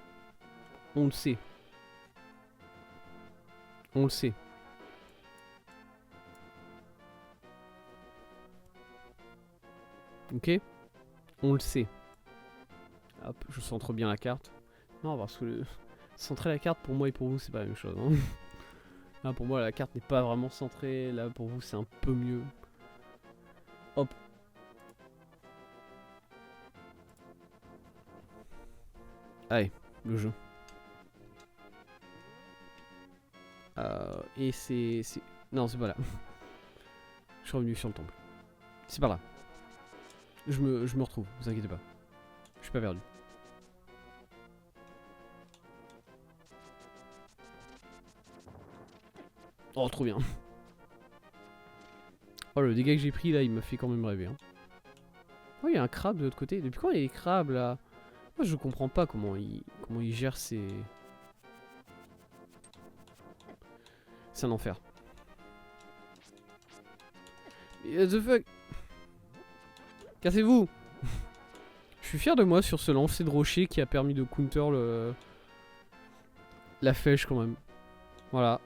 On le sait. On le sait. Ok? On le sait. Hop, je centre bien la carte. Non, parce que centrer la carte pour moi et pour vous, c'est pas la même chose. Hein. Là, pour moi, la carte n'est pas vraiment centrée. Là, pour vous, c'est un peu mieux. Hop. Allez, le jeu. Et c'est... Non, c'est pas là. Je suis revenu sur le temple. C'est par là. Je me retrouve, vous inquiétez pas. Je suis pas perdu. Oh, trop bien. Oh, le dégât que j'ai pris là, il m'a fait quand même rêver. Hein. Oh, il y a un crabe de l'autre côté. Depuis quand il y a des crabes là? Moi, je comprends pas comment il gère ses... C'est un enfer. What the fuck? Cassez-vous! Je suis fier de moi sur ce lancer de rocher qui a permis de counter la flèche quand même. Voilà.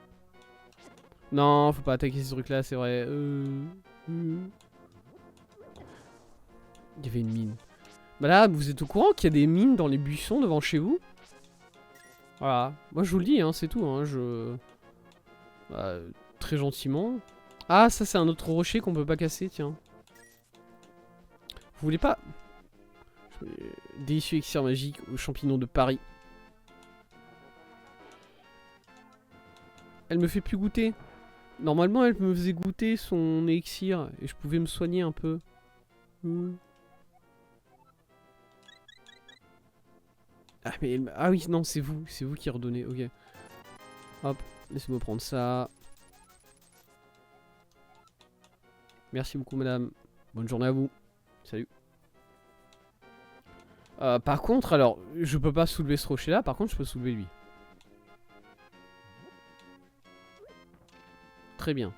Non, faut pas attaquer ces trucs là, c'est vrai. Il y avait une mine. Bah là, vous êtes au courant qu'il y a des mines dans les buissons devant chez vous? Voilà. Moi je vous le dis, hein, c'est tout. Hein, très gentiment. Ah, ça c'est un autre rocher qu'on peut pas casser, tiens. Vous voulez pas... Délicieux élixir magique aux champignons de Paris. Elle me fait plus goûter. Normalement, elle me faisait goûter son élixir et je pouvais me soigner un peu. Ah, mais ah oui, non, c'est vous qui redonnez. Ok. Hop, laissez-moi prendre ça. Merci beaucoup, madame. Bonne journée à vous. Salut. Par contre, alors, je peux pas soulever ce rocher là, par contre, je peux soulever lui. Très bien.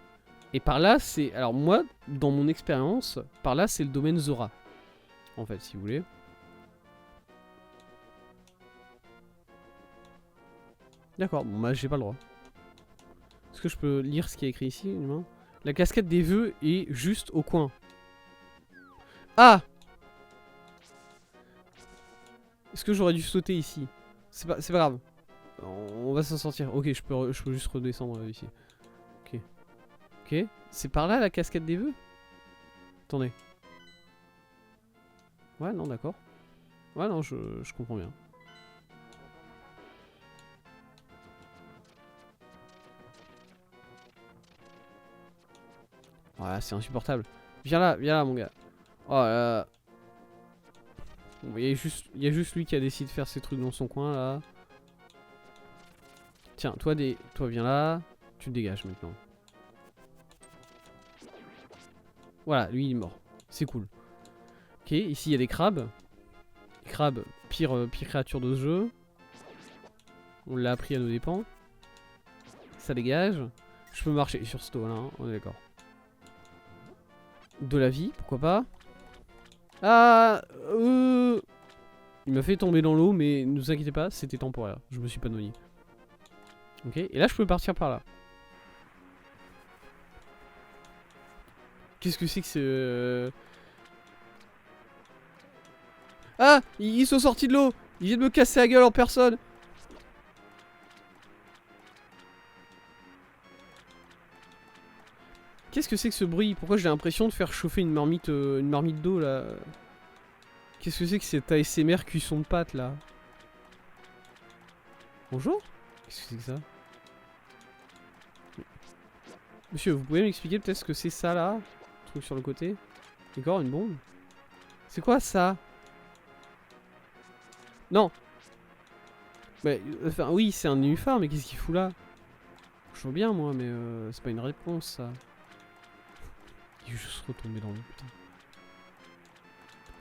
Et par là, c'est... Alors moi, dans mon expérience, par là, c'est le domaine Zora. En fait, si vous voulez. D'accord, bon bah j'ai pas le droit. Est-ce que je peux lire ce qui est écrit ici? La cascade des vœux est juste au coin. Ah! Est-ce que j'aurais dû sauter ici? C'est pas grave. On va s'en sortir. Ok, je peux juste redescendre ici. Ok. Ok. C'est par là la cascade des vœux? Attendez. Ouais, non, d'accord. Ouais, non, je comprends bien. Voilà, c'est insupportable. Viens là, mon gars. Oh là là. Bon, il y a juste lui qui a décidé de faire ses trucs dans son coin, là. Tiens, toi viens là. Tu te dégages maintenant. Voilà, lui, il est mort. C'est cool. Ok, ici, il y a des crabes. Les crabes, pire créature de ce jeu. On l'a appris à nos dépens. Ça dégage. Je peux marcher sur ce toit là, hein, on est d'accord. De la vie, pourquoi pas. Ah Il m'a fait tomber dans l'eau, mais ne vous inquiétez pas, c'était temporaire. Je me suis pas noyé. Ok, et là je peux partir par là. Qu'est-ce que c'est que ce... Ah, ils sont sortis de l'eau. Ils viennent me casser la gueule en personne. Qu'est-ce que c'est que ce bruit? Pourquoi j'ai l'impression de faire chauffer une marmite d'eau là? Qu'est-ce que c'est que cette ASMR cuisson de pâtes là? Bonjour? Qu'est-ce que c'est que ça? Monsieur, vous pouvez m'expliquer peut-être ce que c'est ça là? Un truc sur le côté? D'accord, une bombe? C'est quoi ça? Non! Bah, enfin oui, c'est un nénuphar, mais qu'est-ce qu'il fout là? Je vois bien moi, mais c'est pas une réponse ça. Il est juste retombé dans l'eau, putain.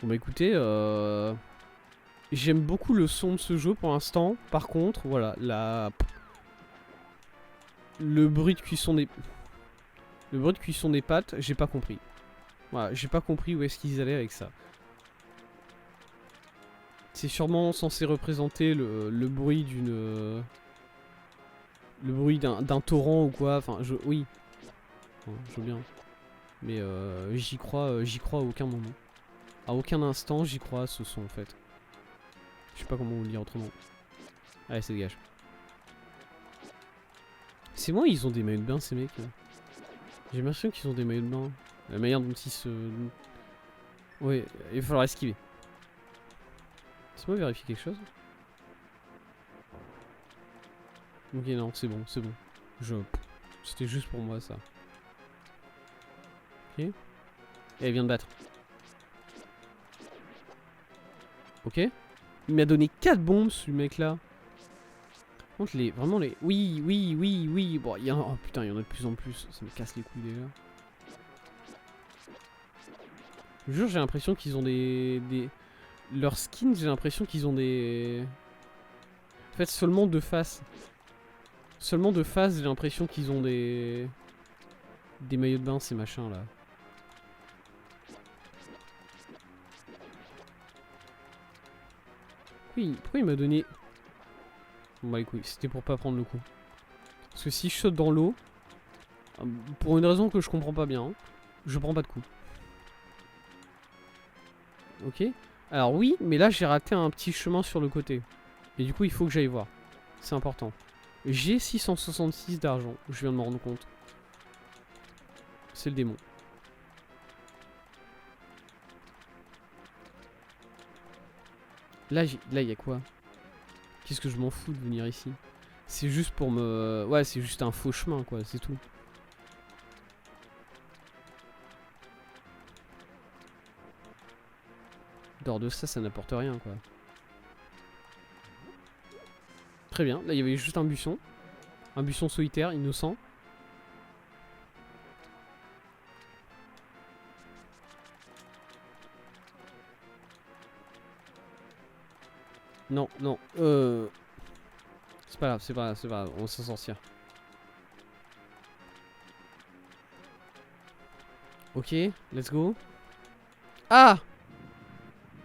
Bon bah écoutez, j'aime beaucoup le son de ce jeu pour l'instant. Par contre, voilà, le bruit de cuisson des... Le bruit de cuisson des pâtes, j'ai pas compris. Voilà, j'ai pas compris où est-ce qu'ils allaient avec ça. C'est sûrement censé représenter le bruit d'une... Le bruit d'un torrent ou quoi, enfin, oui. Enfin, je veux bien. Mais j'y crois à aucun moment. À aucun instant, j'y crois à ce son, en fait. Je sais pas comment vous le dire autrement. Allez, ça dégage. C'est moi, ils ont des maillots de bain, ces mecs. J'ai l'impression qu'ils ont des maillots de bain. La manière dont ils se... Ouais, il va falloir esquiver. Laisse-moi vérifier quelque chose. Ok, non, c'est bon, c'est bon. C'était juste pour moi, ça. Ok. Et elle vient de battre. Ok. Il m'a donné 4 bombes, ce mec-là. Par contre, vraiment les... Oui, oui, oui, oui. Bon, oh putain, il y en a de plus en plus. Ça me casse les couilles, déjà. Je jure, j'ai l'impression qu'ils ont des... Leurs skins, j'ai l'impression qu'ils ont des... En fait, seulement de face. Seulement de face, j'ai l'impression qu'ils ont des... Des maillots de bain, ces machins, là. Pourquoi il m'a donné... Bon bah écoute, c'était pour pas prendre le coup. Parce que si je saute dans l'eau, pour une raison que je comprends pas bien, hein, je prends pas de coup. Ok. Alors oui, mais là j'ai raté un petit chemin sur le côté. Et du coup il faut que j'aille voir. C'est important. J'ai 666 d'argent, je viens de me rendre compte. C'est le démon. Là il y a quoi? Qu'est-ce que je m'en fous de venir ici? C'est juste pour me... Ouais, c'est juste un faux chemin, quoi, c'est tout. Dehors de ça, ça n'apporte rien, quoi. Très bien, là, il y avait juste un buisson. Un buisson solitaire, innocent. Non, non, c'est pas grave, c'est pas grave, on va s'en sortir. Ok, let's go. Ah!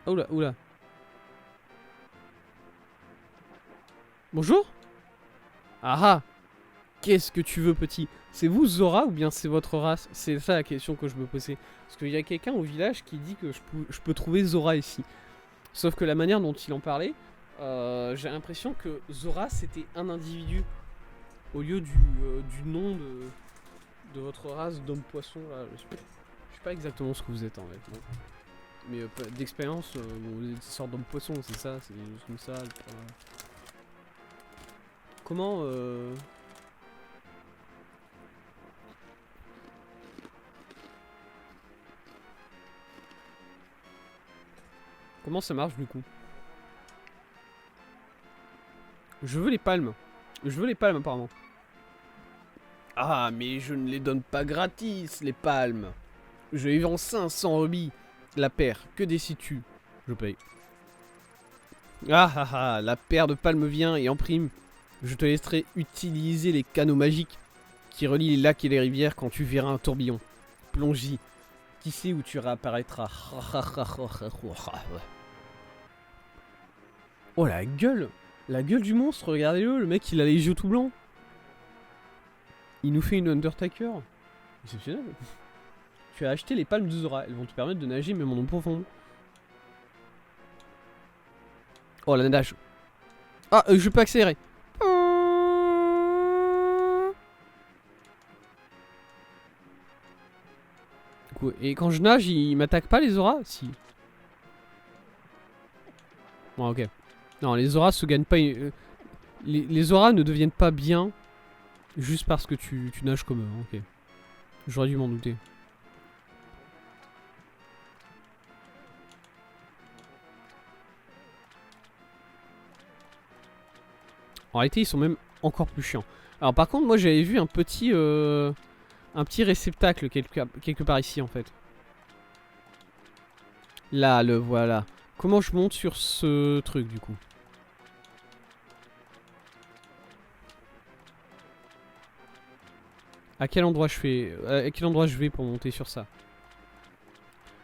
Oula, oula. Bonjour? Ah ah! Qu'est-ce que tu veux, petit? C'est vous Zora ou bien c'est votre race? C'est ça la question que je me posais. Parce qu'il y a quelqu'un au village qui dit que je peux trouver Zora ici. Sauf que la manière dont il en parlait, j'ai l'impression que Zora c'était un individu. Au lieu du nom de votre race d'homme-poisson. Là, je sais pas exactement ce que vous êtes en fait. Non. Mais d'expérience, vous êtes une sorte d'homme-poisson, c'est ça? C'est des choses comme ça. Comment Comment ça marche du coup? Je veux les palmes. Je veux les palmes apparemment. Ah, mais je ne les donne pas gratis, les palmes. Je les vends 500 rubis la paire. Que décides-tu? Je paye. Ah ah ah, la paire de palmes vient et en prime, je te laisserai utiliser les canaux magiques qui relient les lacs et les rivières quand tu verras un tourbillon. Plonge-y. Qui sait où tu réapparaîtras? Oh la gueule! La gueule du monstre, regardez-le, le mec il a les yeux tout blancs. Il nous fait une Undertaker. Exceptionnel. Tu as acheté les palmes de Zora, elles vont te permettre de nager même en eau profonde. Oh la nage. Ah, je peux accélérer. Et quand je nage, il m'attaque pas les auras? Si. Bon, ok. Non, les auras se gagnent pas. Les auras ne deviennent pas bien juste parce que tu nages comme eux. Ok. J'aurais dû m'en douter. En réalité, ils sont même encore plus chiants. Alors, par contre, moi j'avais vu un petit réceptacle quelque part ici en fait. Là, le voilà. Comment je monte sur ce truc du coup? À quel endroit je vais pour monter sur ça?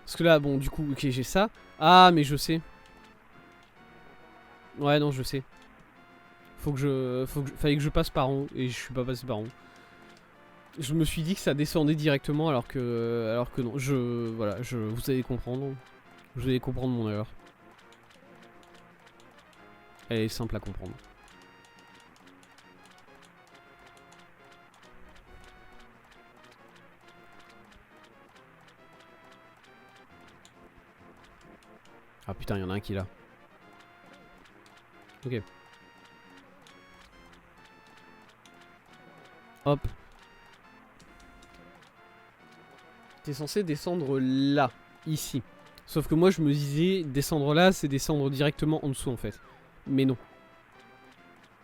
Parce que là, bon, du coup, ok, j'ai ça. Ah, mais je sais. Ouais, non, je sais. Fallait que je passe par en haut et je suis pas passé par en haut. Je me suis dit que ça descendait directement alors que non. Voilà, vous allez comprendre. Vous allez comprendre mon erreur. Elle est simple à comprendre. Ah putain, il y en a un qui est là. Ok. Hop. T'es censé descendre là, ici. Sauf que moi je me disais, descendre là, c'est descendre directement en dessous en fait. Mais non.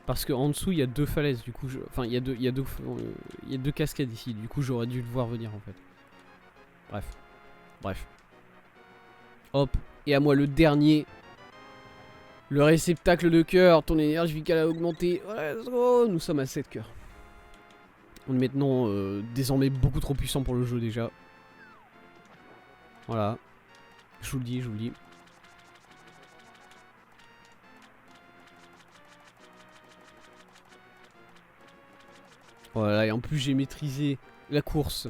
Parce qu'en dessous il y a deux falaises, du coup, enfin il y a deux cascades ici, du coup j'aurais dû le voir venir en fait. Bref. Bref. Hop. Et à moi le dernier. Le réceptacle de cœur, ton énergie vitale a augmenté. Let's go. Nous sommes à 7 cœurs. On est maintenant désormais beaucoup trop puissant pour le jeu déjà. Voilà. Je vous le dis, je vous le dis. Voilà, et en plus j'ai maîtrisé la course.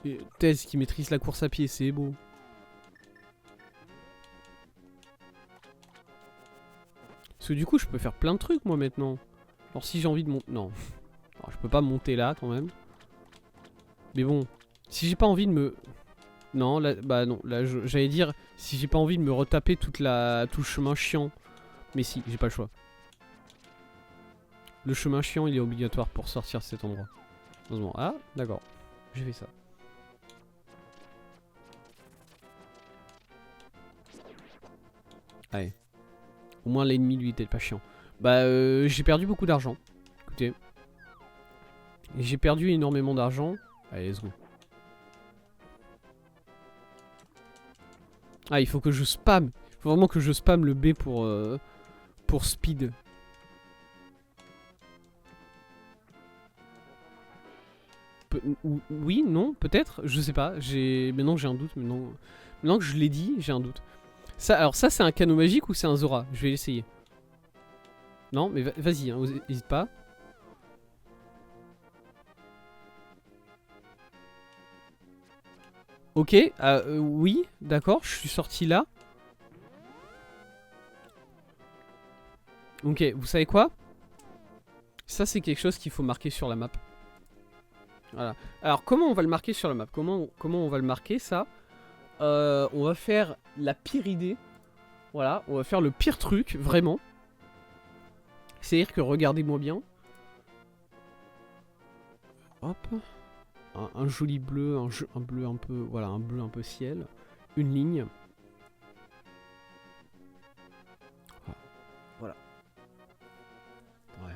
Et Thèse qui maîtrise la course à pied, c'est beau. Parce que du coup je peux faire plein de trucs moi maintenant. Alors si j'ai envie de monter... Non. Alors, je peux pas monter là quand même. Mais bon. Si j'ai pas envie de me... Non, là, bah non, là j'allais dire si j'ai pas envie de me retaper tout le chemin chiant. Mais si, j'ai pas le choix. Le chemin chiant il est obligatoire pour sortir de cet endroit. Heureusement. Ah, d'accord. J'ai fait ça. Allez. Au moins l'ennemi lui était pas chiant. Bah j'ai perdu beaucoup d'argent. Écoutez. J'ai perdu énormément d'argent. Allez, let's go. Ah, il faut que je spam. Il faut vraiment que je spam le B pour speed. Oui, non, peut-être, je sais pas. Maintenant j'ai un doute, maintenant que je l'ai dit, j'ai un doute. Alors ça c'est un canot magique ou c'est un Zora? Je vais l'essayer. Non, mais vas-y, hein, hésite pas. Ok, oui, d'accord, je suis sorti là. Ok, vous savez quoi? Ça c'est quelque chose qu'il faut marquer sur la map. Voilà. Alors comment on va le marquer sur la map? Comment on va le marquer ça? On va faire la pire idée. Voilà, on va faire le pire truc, vraiment. C'est-à-dire que regardez-moi bien. Hop. Un joli bleu, un bleu un peu... Voilà, un bleu un peu ciel. Une ligne. Voilà. Ouais.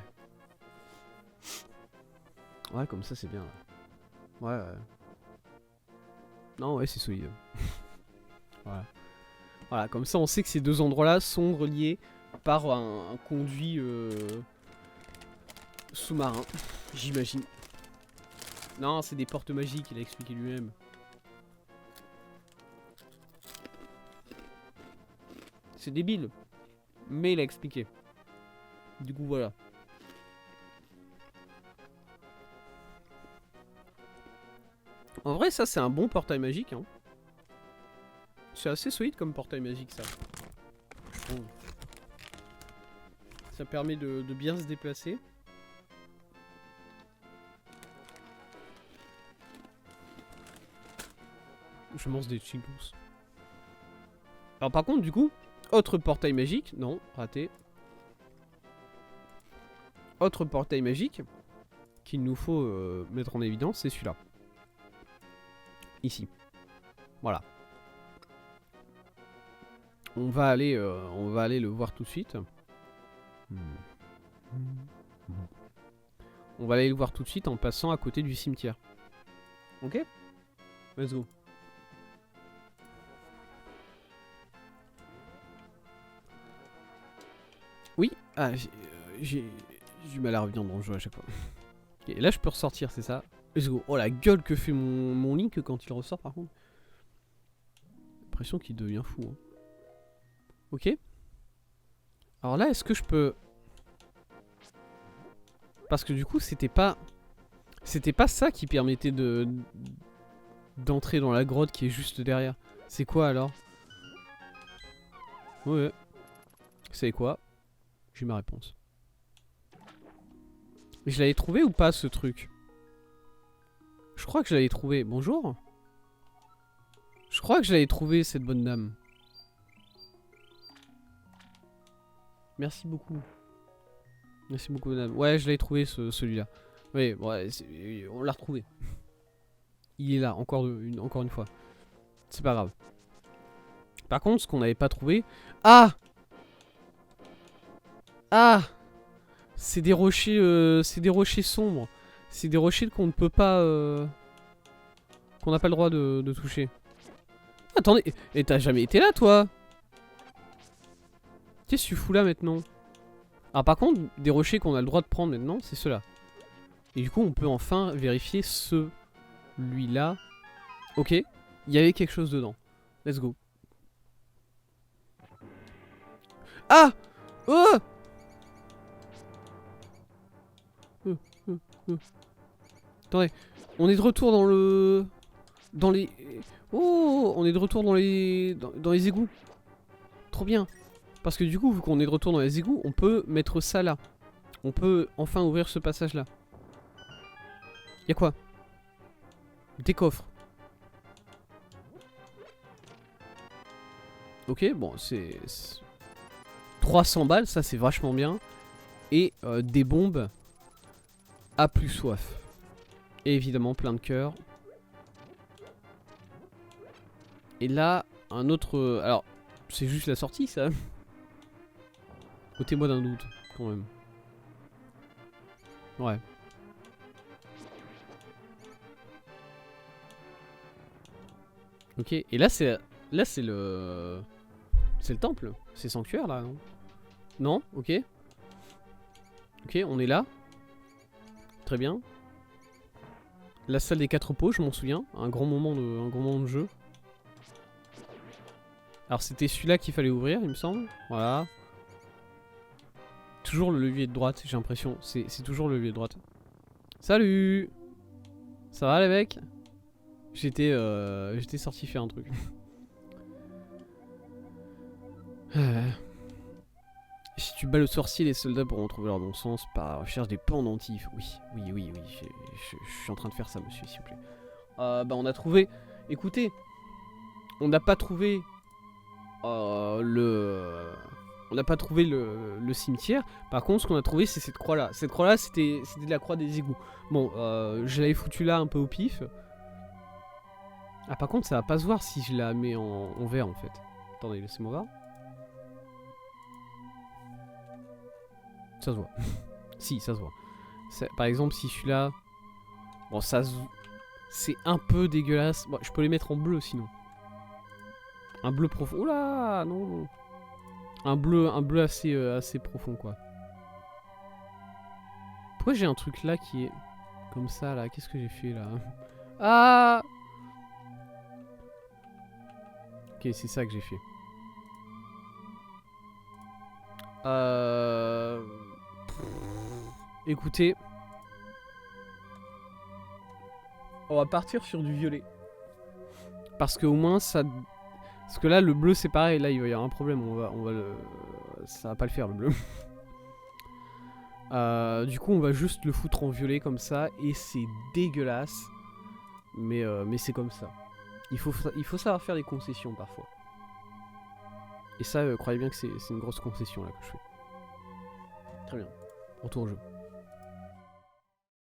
Ouais, comme ça c'est bien. Ouais, ouais. Non, ouais, c'est solide. Voilà. Voilà, comme ça on sait que ces deux endroits-là sont reliés par un conduit sous-marin, j'imagine. Non, c'est des portes magiques, il a expliqué lui-même. C'est débile, mais il a expliqué. Du coup, voilà. En vrai, ça, c'est un bon portail magique. Hein. C'est assez solide comme portail magique, ça. Je trouve. Ça permet de bien se déplacer. Je mange des Cheetos. Alors par contre, du coup, autre portail magique. Non, raté. Autre portail magique qu'il nous faut mettre en évidence, c'est celui-là. Ici. Voilà. On va aller le voir tout de suite. On va aller le voir tout de suite en passant à côté du cimetière. Ok? Let's go. Oui. Ah, j'ai du mal à revenir dans le jeu à chaque fois. Okay, là, je peux ressortir, c'est ça? Let's go. Oh, la gueule que fait mon Link quand il ressort, par contre. J'ai l'impression qu'il devient fou. Hein. Ok. Alors là, est-ce que je peux... Parce que du coup, c'était pas ça qui permettait d'entrer dans la grotte qui est juste derrière. C'est quoi alors? Ouais. C'est quoi? J'ai ma réponse. Je l'avais trouvé ou pas ce truc? Je crois que je l'avais trouvé. Bonjour. Je crois que je l'avais trouvé cette bonne dame. Merci beaucoup. Merci beaucoup madame. Ouais, je l'avais trouvé celui-là. Oui, ouais, on l'a retrouvé. Il est là, encore une fois. C'est pas grave. Par contre, ce qu'on n'avait pas trouvé... Ah! Ah! C'est des rochers sombres. C'est des rochers qu'on ne peut pas... qu'on n'a pas le droit de toucher. Attendez, et t'as jamais été là, toi? Qu'est-ce que tu fous là, maintenant? Ah, par contre, des rochers qu'on a le droit de prendre maintenant, c'est ceux-là. Et du coup, on peut enfin vérifier celui-là. Ok, il y avait quelque chose dedans. Let's go. Ah! Oh! Attendez, on est de retour dans le... Dans les... Oh! On est de retour dans les... Dans les égouts. Trop bien. Parce que du coup, vu qu'on est de retour dans les égouts, on peut mettre ça là. On peut enfin ouvrir ce passage-là. Y'a quoi? Des coffres. Ok, bon, c'est... 300 balles, ça c'est vachement bien. Et des bombes à plus soif. Et évidemment, plein de cœurs. Et là, un autre... alors, c'est juste la sortie, ça. Ôtez-moi d'un doute, quand même. Ouais. Ok, et là c'est le... C'est le temple. C'est sanctuaire, là, non? Non? Ok. Ok, on est là. Très bien. La salle des 4 pots, je m'en souviens. Un grand moment de jeu. Alors c'était celui-là qu'il fallait ouvrir, il me semble. Voilà. Toujours le levier de droite, j'ai l'impression. C'est toujours le levier de droite. Salut! Ça va les mecs? J'étais sorti faire un truc. Si tu bats le sorcier, les soldats pourront trouver leur bon sens par la recherche des pendentifs. Oui. Je suis en train de faire ça, monsieur, s'il vous plaît. Bah on a trouvé... Écoutez, on n'a pas trouvé on n'a pas trouvé le cimetière. Par contre, ce qu'on a trouvé, c'est cette croix-là. Cette croix-là, c'était la croix des égouts. Bon, je l'avais foutu là un peu au pif. Ah, par contre, ça va pas se voir si je la mets en vert, en fait. Attendez, laissez-moi voir. Ça se voit. Si, ça se voit. Par exemple, si je suis là... Bon, ça se... C'est un peu dégueulasse. Bon, je peux les mettre en bleu, sinon. Un bleu profond. Oula, non. Un bleu assez profond, quoi. Pourquoi j'ai un truc là qui est... Comme ça, là. Qu'est-ce que j'ai fait, là? Ah! Ok, c'est ça que j'ai fait. Écoutez. On va partir sur du violet. Parce qu'au moins, ça... Parce que là, le bleu, c'est pareil. Là, il va y avoir un problème. On va le... Ça va pas le faire, le bleu. Du coup, on va juste le foutre en violet comme ça. Et c'est dégueulasse. Mais c'est comme ça. Il faut savoir faire des concessions parfois. Et ça, croyez bien que c'est une grosse concession là que je fais. Très bien. Retour au jeu.